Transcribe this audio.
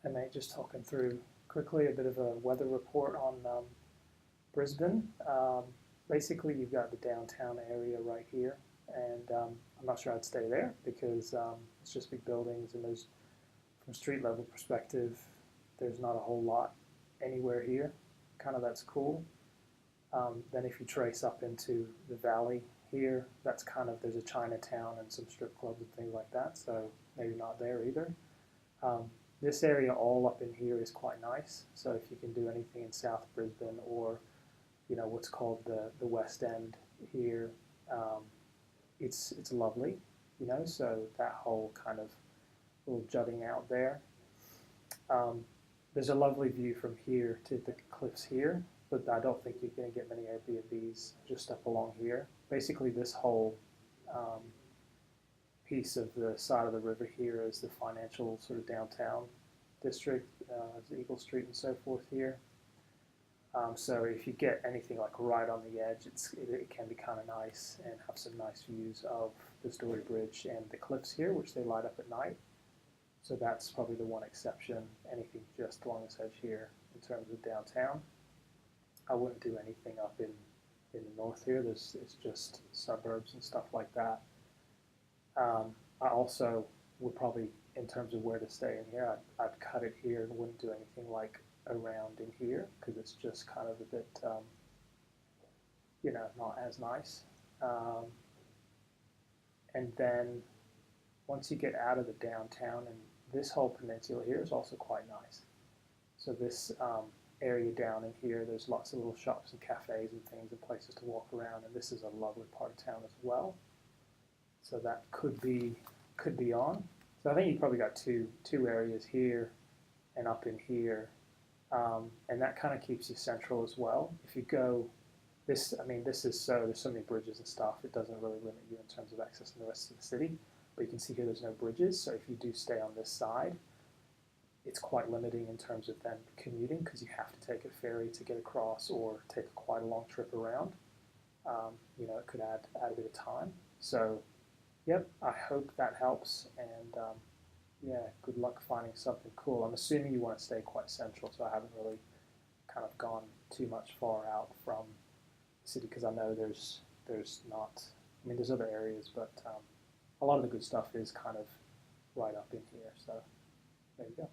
And mate, just talking through quickly a bit of a weather report on Brisbane. Basically, you've got the downtown area right here, and I'm not sure I'd stay there because it's just big buildings, and there's, from a street level perspective, there's not a whole lot anywhere here. Kind of that's cool. Then if you trace up into the valley here, that's kind of, there's a Chinatown and some strip clubs and things like that, so maybe not there either. This area all up in here is quite nice, so if you can do anything in South Brisbane or what's called the West End here, it's lovely, so that whole kind of little jutting out there. There's a lovely view from here to the cliffs here, but I don't think you're going to get many AirBNBs just up along here. Basically, this whole piece of the side of the river here is the financial sort of downtown district, Eagle Street and so forth here. So if you get anything like right on the edge, it can be kind of nice and have some nice views of the Story Bridge and the cliffs here, which they light up at night. So that's probably the one exception, anything just along this edge here in terms of downtown. I wouldn't do anything up in the north here. It's just suburbs and stuff like that. I also would probably, in terms of where to stay in here, I'd cut it here and wouldn't do anything like around in here because it's just kind of a bit, not as nice. And then once you get out of the downtown, and this whole peninsula here is also quite nice. So this area down in here, there's lots of little shops and cafes and things and places to walk around, and this is a lovely part of town as well. So that could be on. So I think you've probably got two areas here and up in here, and that kind of keeps you central as well. If you go this is there's so many bridges and stuff, it doesn't really limit you in terms of accessing the rest of the city. But you can see here there's no bridges, so if you do stay on this side, it's quite limiting in terms of then commuting because you have to take a ferry to get across or take quite a long trip around. It could add a bit of time. So, yep, I hope that helps, and yeah, good luck finding something cool. I'm assuming you want to stay quite central, so I haven't really kind of gone too much far out from the city because I know there's not, there's other areas, but a lot of the good stuff is kind of right up in here, so there you go.